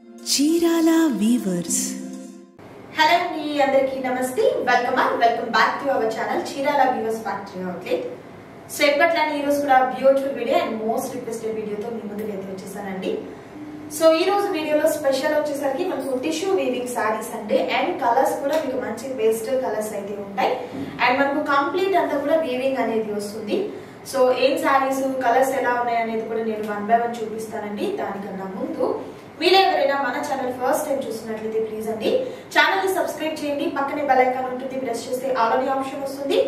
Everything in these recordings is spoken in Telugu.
చీరాల వీవర్స్. హలో అండి, అందరికీ నమస్తే. Welcome back to our channel Chirala weavers factory outlet. So ఎప్పట్లానే ఈ రోజు కూడా beautiful video and most requested వీడియోతో మీ ముందుకు అయితే వచ్చేసానండి. సో ఈ రోజు వీడియోలో స్పెషల్ వచ్చేసరికి మనకు టిష్యూ వీవింగ్ సారీస్ అండి. అండ్ కలర్స్ కూడా మీకు మంచి పేస్టల్ కలర్స్ అయితే ఉంటాయి. అండ్ మనకు కంప్లీట్ అంతా కూడా వీవింగ్ అనేది వస్తుంది. సో ఏం సారీస్ కలర్స్ ఎలా ఉన్నాయి అనేది కూడా నేను 1 by 1 చూపిస్తానండి. దానికన్నా ముందు మీరు ఎవరైనా మన ఛానల్ ఫస్ట్ టైం చూసినట్లయితే ప్లీజ్ అండి ఛానల్ ని సబ్స్క్రైబ్ చేయండి. పక్కనే బెల్ ఐకాన్ ఉంటుంది, ప్రెస్ చేస్తే ఆల్ అనే ఆప్షన్ వస్తుంది.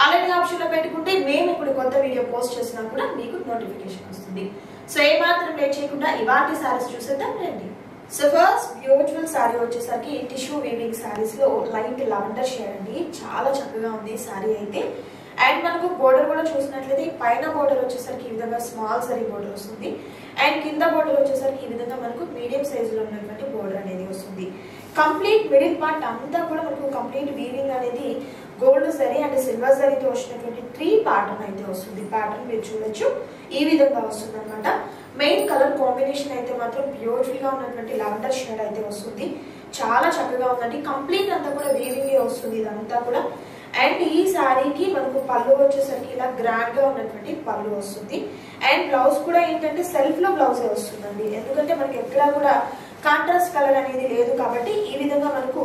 ఆల్ అనే ఆప్షన్ లో పెట్టుకుంటే మేము ఇప్పుడు కొత్త వీడియో పోస్ట్ చేసినా కూడా మీకు నోటిఫికేషన్ వస్తుంది. సో ఏ మాత్రం లేట్ చేయకుండా ఇవాటి సారీస్ చూసేద్దాం రండి. సో ఫస్ట్ బ్యూటిఫుల్ సారీ వచ్చేసరికి టిష్యూ వీవింగ్ సారీస్ లో లైట్ లావెండర్ షేడ్ అండి. చాలా చక్కగా ఉంది సారీ అయితే. అండ్ మనకు బోర్డర్ కూడా చూసినట్లయితే పైన బోర్డర్ వచ్చేసరికి ఈ విధంగా స్మాల్ సరీ బోర్డర్ వస్తుంది. అండ్ కింద బోర్డర్ వచ్చేసరికి ఈ విధంగా మనకు మీడియం సైజ్ లో ఉన్నటువంటి బోర్డర్ అనేది వస్తుంది. కంప్లీట్ మిడిల్ పార్ట్ అంతా కూడా మనకు కంప్లీట్ వీవింగ్ అనేది గోల్డ్ జరీ అండ్ సిల్వర్ జరీతో వచ్చినటువంటి 3 ప్యాటర్న్ అయితే వస్తుంది. ప్యాటర్న్ మీరు చూడొచ్చు ఈ విధంగా వస్తుంది అనమాట. మెయిన్ కలర్ కాంబినేషన్ అయితే మాత్రం బ్యూటిఫుల్ గా ఉన్నటువంటి లావెండర్ షేడ్ అయితే వస్తుంది. చాలా చక్కగా ఉందండి. కంప్లీట్ అంతా కూడా వీవింగ్ వస్తుంది ఇదంతా కూడా. అండ్ ఈ శారీకి మనకు పళ్ళు వచ్చేసరికి ఇలా గ్రాండ్ గా ఉన్నటువంటి పళ్ళు వస్తుంది. అండ్ బ్లౌజ్ కూడా ఏంటంటే సెల్ఫ్ లో బ్లౌజ్ వస్తుందండి. ఎందుకంటే మనకి ఎక్కడా కూడా కాంట్రాస్ట్ కలర్ అనేది లేదు కాబట్టి ఈ విధంగా మనకు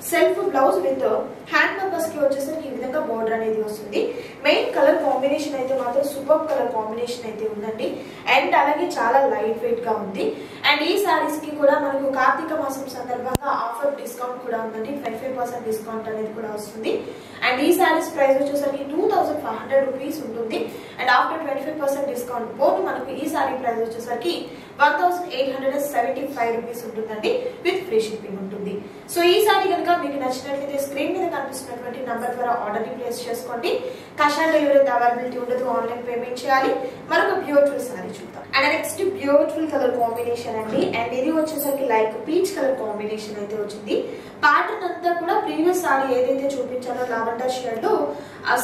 self blouse with hand purpose కి వచ్చేసరికి ఈ విధంగా బోర్డర్ అనేది వస్తుంది. మెయిన్ కలర్ కాంబినేషన్ అయితే మాత్రం సూపర్ కలర్ కాంబినేషన్ అయితే ఉందండి. అండ్ అలాగే చాలా లైట్ వెయిట్ గా ఉంది. అండ్ ఈ సారీస్ కి కూడా మనకు కార్తీక మాసం సందర్భంగా ఆఫర్ డిస్కౌంట్ కూడా ఉందండి. 25% డిస్కౌంట్ అనేది కూడా వస్తుంది. అండ్ ఈ సారీస్ ప్రైస్ వచ్చేసరికి 2500 రూపీస్ ఉంటుంది. అండ్ ఆఫ్టర్ 25% డిస్కౌంట్ పోను మనకు ఈ సారీ ప్రైస్ వచ్చేసరికి 1875 రూపీస్ ఉంటుందండి. విత్ ఫ్రీ షిప్పింగ్ ఉంటుంది. సో ఈ సారీ కనుక మీకు నచ్చినట్లయితే స్క్రీన్ మీద కనిపిస్తున్నటువంటి నంబర్ ద్వారా ఆర్డర్ ని ప్లేస్ చేసుకోండి. క్యాష్ ఆన్ డెలివరీ అవైలబిలిటీ ఉండదు, ఆన్లైన్ పేమెంట్ చేయాలి. మరొక బ్యూటిఫుల్ సారీ చూద్దాం. And next beautiful colour combination అండి. అండ్ ఇది వచ్చేసరికి లైక్ పీచ్ కలర్ కాంబినేషన్ అయితే వచ్చింది. ప్యాటర్న్ అంతా కూడా ప్రీవియస్ సారీ ఏదైతే చూపించాలో లావెండర్ షేడ్ లో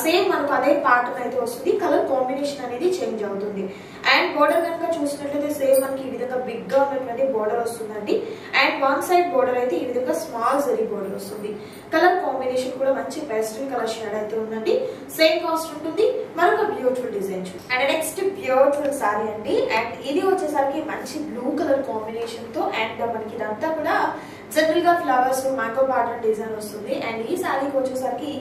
సేమ్ మనకు అదే ప్యాటర్న్ అయితే వస్తుంది. కలర్ కాంబినేషన్ అనేది చేంజ్ అవుతుంది. అండ్ బోర్డర్ కనుక చూసినట్లయితే సేమ్ మనకి ఈ విధంగా బిగ్ గా ఉన్నటువంటి బోర్డర్ వస్తుందండి. అండ్ వన్ సైడ్ బోర్డర్ అయితే ఈ విధంగా స్మాల్ జరీ బోర్డర్ వస్తుంది. కలర్ కాంబినేషన్ కూడా మంచి పేస్టల్ కలర్ షేడ్ అయితే ఉందండి. సేమ్ కాస్ట్ ఉంటుంది. మరొక బ్యూటిఫుల్ డిజైన్ చూడండి. అండ్ నెక్స్ట్ బ్యూటిఫుల్ సారీ అండి. అండ్ ఇది వచ్చేసరికి మంచి బ్లూ కలర్ కాంబినేషన్ తో అండ్ మనకి ఇదంతా కూడా జనరల్ గా ఫ్లవర్స్ మ్యాంగో ప్యాటర్న్ డిజైన్ వస్తుంది. అండ్ ఈ శారీకి వచ్చేసరికి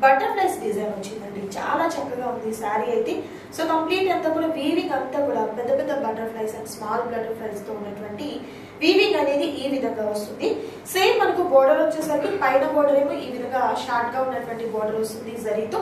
బటర్ఫ్లైస్ డిజైన్ వచ్చిందండి. చాలా చక్కగా ఉంది ఈ శారీ అయితే. సో కంప్లీట్ అంతా కూడా వీవింగ్ అంతా కూడా పెద్ద పెద్ద బటర్ఫ్లైస్ అండ్ స్మాల్ బటర్ఫ్లైస్ తో ఉన్నటువంటి వీవింగ్ అనేది ఈ విధంగా వస్తుంది. సేమ్ మనకు బోర్డర్ వచ్చేసరికి పైన బోర్డర్ ఏమో ఈ విధంగా షార్ట్ గా ఉన్నటువంటి బోర్డర్ వస్తుంది జరీతో.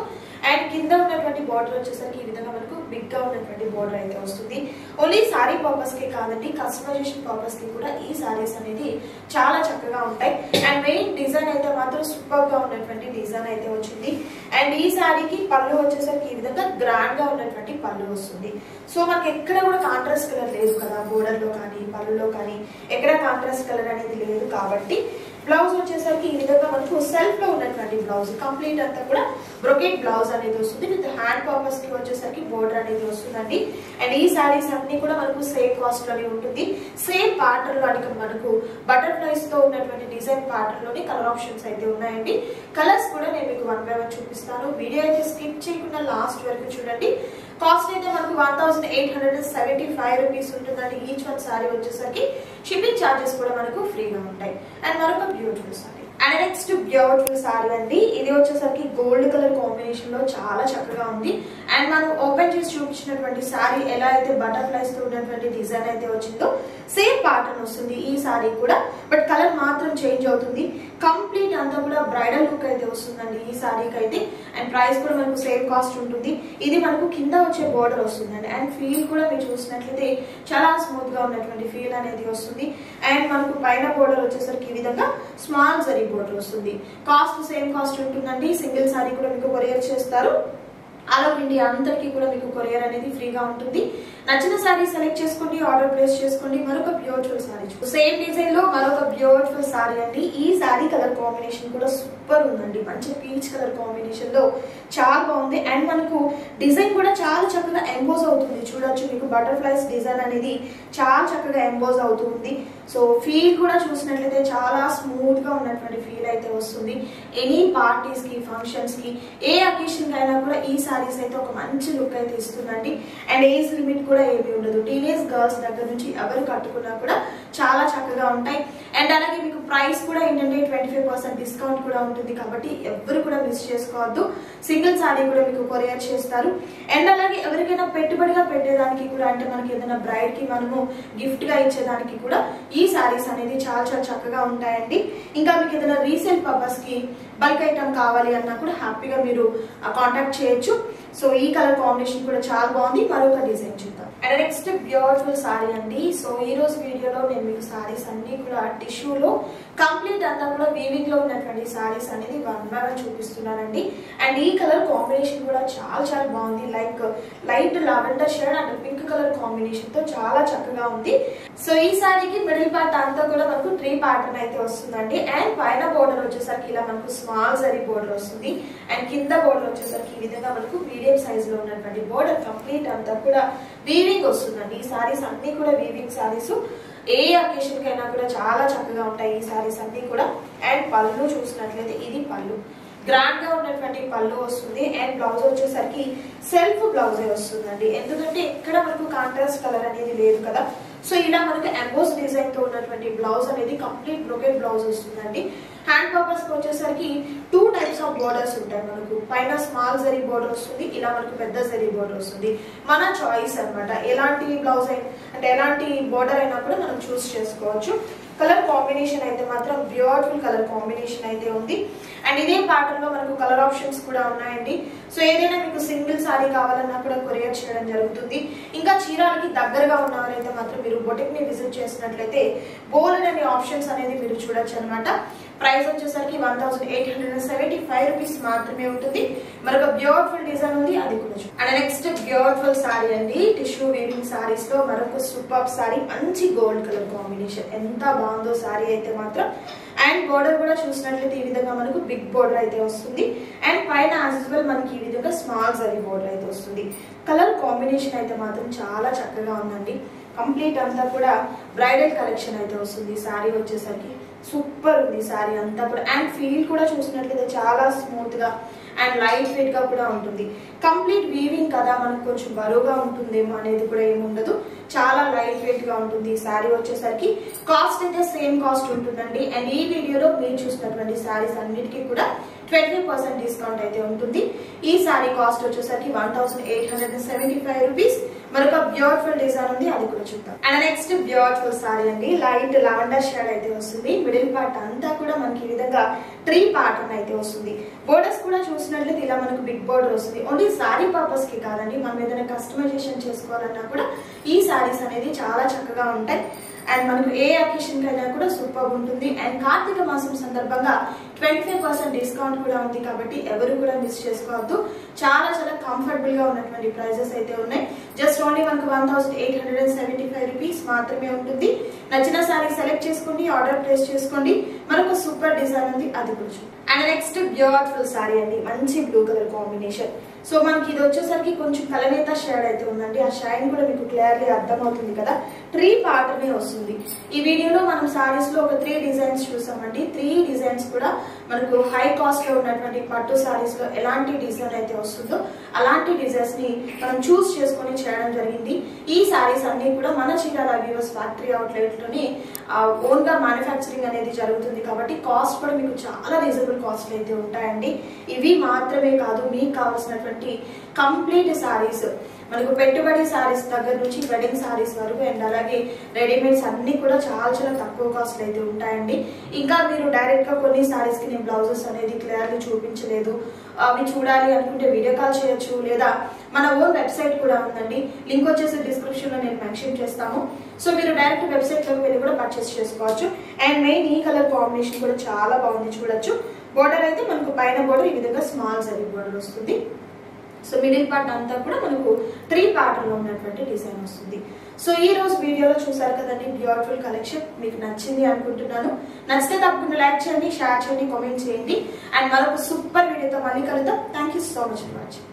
అండ్ కింద ఉన్నటువంటి బోర్డర్ వచ్చేసరికి ఈ విధంగా మనకు బిగ్ గా ఉన్నటువంటి బోర్డర్ అయితే వస్తుంది. ఓన్లీ సారీ పర్పస్ కి కాదండి, కస్టమైజేషన్ పర్పస్ కి కూడా ఈ సారీస్ అనేది చాలా చక్కగా ఉంటాయి. అండ్ మెయిన్ డిజైన్ అయితే మాత్రం సూపర్ గా ఉన్నటువంటి డిజైన్ అయితే వచ్చింది. అండ్ ఈ సారీకి పళ్ళు వచ్చేసరికి ఈ విధంగా గ్రాండ్ గా ఉన్నటువంటి పళ్ళు వస్తుంది. సో మనకి ఎక్కడ కూడా కాంట్రాస్ట్ కలర్ లేదు కదా, బోర్డర్ లో కానీ పళ్ళులో కానీ ఎక్కడ కాంట్రాస్ట్ కలర్ అనేది లేదు కాబట్టి బ్లౌజ్ వచ్చేసరికి ఈ విధంగా మనకు సెల్ఫ్ లో ఉన్నటువంటి బ్లౌజ్ కంప్లీట్ అంతా కూడా బ్రొకెట్ బ్లౌజ్ అనేది వస్తుంది. విత్ హ్యాండ్ పర్పస్ కి వచ్చేసరికి బోర్డర్ అనేది వస్తుందండి. అండ్ ఈ సారీస్ అన్ని కూడా మనకు సేమ్ కాస్ట్ లోనే ఉంటుంది. సేమ్ ప్యాటర్న్ లో మనకు బటర్ఫ్లైస్ తో ఉన్నటువంటి డిజైన్ ప్యాటర్న్ లోని కలర్ ఆప్షన్స్ అయితే ఉన్నాయండి. కలర్స్ కూడా నేను మీకు 1 by 1 చూపిస్తాను. వీడియో అయితే స్కిప్ చేయకుండా లాస్ట్ వరకు చూడండి. కాస్ట్ అయితే మనకు 1875 రూపీస్ ఉంటుందండి. ఈచ్ వన్ సారీ వచ్చేసరికి షిప్పింగ్ ఛార్జెస్ కూడా మనకు ఫ్రీగా ఉంటాయి. అండ్ మరొక beautiful sorry. And next beautiful sorry అండి. ఇది వచ్చేసరికి గోల్డ్ కలర్ కాంబినేషన్ లో చాలా చక్కగా ఉంది. అండ్ మనం ఓపెన్ చేసి చూపించినటువంటి సారీ ఎలా అయితే బటర్ఫ్లైస్ తో ఉన్నటువంటి డిజైన్ అయితే వచ్చిందో సేమ్ ప్యాటర్న్ వస్తుంది ఈ సారీ కూడా. బట్ కలర్ మాత్రం చేంజ్ అవుతుంది. కంప్లీట్ అంతా కూడా బ్రైడల్ లుక్ అయితే వస్తుందండి ఈ సారీకి అయితే. అండ్ ప్రైస్ కూడా మనకు సేమ్ కాస్ట్ ఉంటుంది. ఇది మనకు కింద వచ్చే బోర్డర్ వస్తుందండి. అండ్ ఫీల్ కూడా మీరు చూసినట్లయితే చాలా స్మూత్ గా ఉన్నటువంటి ఫీల్ అనేది వస్తుంది. అండ్ మనకు పైన బోర్డర్ వచ్చేసరికి ఈ విధంగా స్మాల్ జరీ బోర్డర్ వస్తుంది. కాస్ట్ సేమ్ కాస్ట్ ఉంటుందండి. సింగిల్ సారీ కూడా మీకు కొరియర్ చేస్తారు. ఆల్ ఓవర్ ఇండియా అంతటికీ కూడా మీకు కొరియర్ అనేది ఫ్రీగా ఉంటుంది. నచ్చిన సారీ సెలెక్ట్ చేసుకోండి, ఆర్డర్ ప్లేస్ చేసుకోండి. మరొక బ్యూటిఫుల్ సారీ, సేమ్ డిజైన్ లో మరొక బ్యూటిఫుల్ సారీ అండి. ఈ సారీ కలర్ కాంబినేషన్ కూడా సూపర్ ఉందండి. మంచి పీచ్ కలర్ కాంబినేషన్ లో చాలా బాగుంది. అండ్ మనకు డిజైన్ కూడా చాలా చక్కగా ఎంబోజ్ అవుతుంది. చూడొచ్చు, మీకు బటర్ఫ్లైస్ డిజైన్ అనేది చాలా చక్కగా ఎంబోజ్ అవుతుంది. సో ఫీల్ కూడా చూసినట్లయితే చాలా స్మూత్ గా ఉన్నటువంటి ఫీల్ అయితే వస్తుంది. ఎనీ పార్టీస్ కి, ఫంక్షన్స్ కి, ఏ అకేషన్ అయినా కూడా ఈ సారీస్ అయితే ఒక మంచి లుక్ అయితే ఇస్తుందండి. అండ్ ఏజ్ లిమిట్ కూడా ఏమీ ఉండదు. టీనేజ్ గర్ల్స్ దగ్గర నుంచి ఎవరు కట్టుకున్నా కూడా చాలా చక్కగా ఉంటాయి. అండ్ అలాగే మీకు ప్రైస్ కూడా ఏంటంటే 25% డిస్కౌంట్ కూడా ఉంటుంది. కాబట్టి ఎవరు కూడా మిస్ చేసుకోవద్దు. సింగిల్ సారీ కూడా మీకు కొరియర్ చేస్తారు. అండ్ అలాగే ఎవరికైనా పెట్టుబడిగా పెట్టేదానికి కూడా, అంటే మనకి ఏదైనా బ్రైడ్ కి మనము గిఫ్ట్ గా ఇచ్చేదానికి కూడా ఈ సారీస్ అనేది చాలా చాలా చక్కగా ఉంటాయండి. ఇంకా మీకు ఏదైనా రీసేల్ పర్పస్ కి బల్క్ ఐటమ్ కావాలి అన్నా కూడా హ్యాపీగా మీరు కాంటాక్ట్ చేయొచ్చు. సో ఈ కలర్ కాంబినేషన్ కూడా చాలా బాగుంది. మరొక డిజైన్ చూద్దాం. అండ్ నెక్స్ట్ బ్యూటిఫుల్ సారీ అండి. సో ఈ రోజు వీడియోలో నేను మీకు సారీస్ అన్ని కూడా టిష్యూలో కంప్లీట్ అంతా కూడా వీవింగ్ లో ఉన్నటువంటి సారీస్ అనేది వన్ బై వన్ చూపిస్తున్నానండి. అండ్ ఈ కలర్ కాంబినేషన్ కూడా చాలా చాలా బాగుంది. Like light lavender shade and pink colour combination తో చాలా చక్కగా ఉంది. సో ఈ సారీకి మిడిల్ పార్ట్ అంతా కూడా మనకు 3 ప్యాటర్న్ అయితే వస్తుందండి. అండ్ పైన బోర్డర్ వచ్చేసరికి ఇలా మనకు స్మాల్ జరీ బోర్డర్ వస్తుంది. అండ్ కింద బోర్డర్ వచ్చేసరికి ఈ విధంగా మనకు మీడియం సైజ్ లో ఉన్నటువంటి బోర్డర్ కంప్లీట్ అంతా కూడా వీవింగ్ వస్తుందండి. ఈ సారీస్ అన్ని కూడా వీవింగ్ సారీస్. ఏ అకేషన్ కైనా కూడా చాలా చక్కగా ఉంటాయి ఈ సారీస్ అన్ని కూడా. అండ్ పళ్ళు చూసినట్లయితే ఇది పళ్ళు, గ్రాండ్ గా ఉన్నటువంటి పళ్ళు వస్తుంది. అండ్ బ్లౌజ్ వచ్చేసరికి సెల్ఫ్ బ్లౌజే వస్తుందండి. ఎందుకంటే ఎక్కడ మనకు కాంట్రాస్ట్ కలర్ అనేది లేదు కదా. సో ఇలా మనకు ఎంబోస్ డిజైన్ తో ఉన్నటువంటి బ్లౌజ్ అనేది కంప్లీట్ బ్రోకెట్ బ్లౌజ్ వస్తుందండి. హ్యాండ్ పర్పస్ కి వచ్చేసరికి 2 టైప్స్ ఆఫ్ బోర్డర్స్ ఉంటాయి. మనకు పైన స్మాల్ జరీ బోర్డర్ వస్తుంది, ఇలా మనకు పెద్ద జరీ బోర్డర్ వస్తుంది. మన చాయిస్ అన్నమాట. ఎలాంటి బ్లౌజ్ అంటే ఎలాంటి బోర్డర్ అయినా కూడా మనం చూస్ చేసుకోవచ్చు. కలర్ కాంబినేషన్ అయితే మాత్రం బ్యూటిఫుల్ కలర్ కాంబినేషన్ అయితే ఉంది. అండ్ ఇదే ప్యాటర్న్ లో మనకు కలర్ ఆప్షన్స్ కూడా ఉన్నాయండి. సో ఏదైనా మీకు సింగిల్ సారీ కావాలన్నా కూడా కొరియర్ చేయడం జరుగుతుంది. ఇంకా చీరాలకి దగ్గరగా ఉన్నవారైతే మాత్రం మీరు బొటిక్ ని విజిట్ చేసినట్లయితే బోల్డ్ అనే ఆప్షన్స్ అనేది మీరు చూడొచ్చు అనమాట. ప్రైస్ వచ్చేసరికి 1875 రూపీస్ మాత్రమే ఉంటుంది. మరొక బ్యూటిఫుల్ డిజైన్ ఉంది, అది కూడా. అండ్ నెక్స్ట్ బ్యూటిఫుల్ సారీ అండి. టిష్యూ వీవింగ్ సారీస్ లో మరొక సూపర్ సారీ. మంచి గోల్డ్ కలర్ కాంబినేషన్, ఎంత బాగుందో సారీ అయితే మాత్రం. అండ్ బోర్డర్ కూడా చూసినట్లయితే ఈ విధంగా మనకు బిగ్ బోర్డర్ అయితే వస్తుంది. అండ్ పైన యాజ్ యూజువల్ మనకి ఈ విధంగా స్మాల్ జరీ బోర్డర్ అయితే వస్తుంది. కలర్ కాంబినేషన్ అయితే మాత్రం చాలా చక్కగా ఉందండి. కంప్లీట్ అంతా కూడా బ్రైడల్ కలెక్షన్ అయితే వస్తుంది. సారీ వచ్చేసరికి సూపర్ ఉంది సారీ అంతా కూడా. అండ్ ఫీల్ కూడా చూసినట్లయితే చాలా స్మూత్ గా అండ్ లైట్ వెయిట్ గా కూడా ఉంటుంది. కంప్లీట్ వీవింగ్ కదా, మనకు కొంచెం బరువుగా ఉంటుందేమో అనేది కూడా ఏముండదు. చాలా లైట్ వెయిట్ గా ఉంటుంది. ఈ సారీ వచ్చేసరికి కాస్ట్ అయితే సేమ్ కాస్ట్ ఉంటుందండి. అండ్ ఈ వీడియోలో మీరు చూసినటువంటి సారీస్ అన్నిటికీ కూడా 25% డిస్కౌంట్ అయితే ఉంటుంది. ఈ సారీ కాస్ట్ వచ్చేసరికి 1875 రూపీస్. మరొక బ్యూటిఫుల్ డిజైన్ ఉంది, అది కూడా చూద్దాం. అండ్ నెక్స్ట్ బ్యూటిఫుల్ సారీ అండి. లైట్ లావెండర్ షేడ్ అయితే వస్తుంది. మిడిల్ పార్ట్ అంతా కూడా మనకి ఈ విధంగా 3 ప్యాటర్న్ అయితే వస్తుంది. బోర్డర్స్ కూడా చూసినట్లయితే ఇలా మనకు బిగ్ బోర్డర్ వస్తుంది. ఓన్లీ సారీ పర్పస్ కి కాదండి, మనం ఏదైనా కస్టమైజేషన్ చేసుకోవాలన్నా కూడా ఈ సారీస్ అనేది చాలా చక్కగా ఉంటాయి. అండ్ మనకు ఏ అకేషన్ కైనా కూడా సూపర్ ఉంటుంది. అండ్ కార్తీక మాసం సందర్భంగా 25% డిస్కౌంట్ కూడా ఉంది. కాబట్టి ఎవరు కూడా మిస్ చేసుకోవద్దు. చాలా చాలా కంఫర్టబుల్ గా ఉన్నటువంటి ప్రైజెస్ అయితే ఉన్నాయి. జస్ట్ ఓన్లీ మనకు 1875 రూపీస్ మాత్రమే ఉంటుంది. నచ్చిన సారీ సెలెక్ట్ చేసుకోండి, ఆర్డర్ ప్లేస్ చేసుకోండి. మనకు సూపర్ డిజైన్ ఉంది, అది కూడా. అండ్ నెక్స్ట్ బ్యూటిఫుల్ సారీ అండి. మంచి బ్లూ కలర్ కాంబినేషన్. సో మనకి ఇది వచ్చేసరికి కొంచెం కలనేత షేడ్ అయితే ఉందండి. ఆ షైన్ కూడా మీకు క్లియర్లీ అర్థమవుతుంది కదా. 3 ప్యాటర్న్ వస్తుంది. ఈ వీడియోలో మనం సారీస్ లో ఒక 3 డిజైన్స్ చూసామండి. 3 డిజైన్స్ కూడా మనకు హై కాస్ట్ లో ఉన్నటువంటి పట్టు సారీస్ లో ఎలాంటి డిజైన్ అయితే వస్తుందో అలాంటి డిజైన్స్ ని మనం చూస్ చేసుకొని చేయడం జరిగింది. ఈ సారీస్ అన్ని కూడా మన చీరాల వీవర్స్ ఫ్యాక్టరీ అవుట్లెట్ లోని ఓన్ గా మ్యానుఫ్యాక్చరింగ్ అనేది జరుగుతుంది. కాబట్టి కాస్ట్ కూడా మీకు చాలా రీజనబుల్ కాస్ట్ అయితే ఉంటాయండి. ఇవి మాత్రమే కాదు, మీకు కావాల్సినటువంటి కంప్లీట్ సారీస్ మనకు పెట్టుబడి సారీస్ దగ్గర నుంచి వెడ్డింగ్ సారీస్ వరకు అండ్ అలాగే రెడీమేడ్స్ అన్ని కూడా చాలా చాలా తక్కువ కాస్ట్ అయితే ఉంటాయండి. ఇంకా మీరు డైరెక్ట్ గా కొన్ని సారీస్ కి నేను బ్లౌజెస్ అనేది క్లియర్లీ చూపించలేదు, అవి చూడాలి అనుకుంటే వీడియో కాల్ చేయొచ్చు, లేదా మన ఓన్ వెబ్సైట్ కూడా ఉందండి. లింక్ వచ్చేసి డిస్క్రిప్షన్ లో నేను మెన్షన్ చేస్తాము. సో మీరు డైరెక్ట్ వెబ్సైట్ లోకి వెళ్ళి కూడా పర్చేస్ చేసుకోవచ్చు. అండ్ మెయిన్ ఈ కలర్ కాంబినేషన్ కూడా చాలా బాగుంది, చూడొచ్చు. బోర్డర్ అయితే మనకు పైన బోర్డర్ ఈ విధంగా స్మాల్ జరీ బోర్డర్ వస్తుంది. సో మిడిల్ పార్ట్ అంతా కూడా మనకు 3 ప్యాటర్న్ లో ఉన్నటువంటి డిజైన్ వస్తుంది. సో ఈ రోజు వీడియోలో చూసారు కదండి బ్యూటిఫుల్ కలెక్షన్. మీకు నచ్చింది అనుకుంటున్నాను. నచ్చితే తప్పకుండా లైక్ చేయండి, షేర్ చేయండి, కామెంట్ చేయండి. అండ్ మరొక సూపర్ వీడియోతో మళ్ళీ కలుద్దాం. Thank you so much for watching.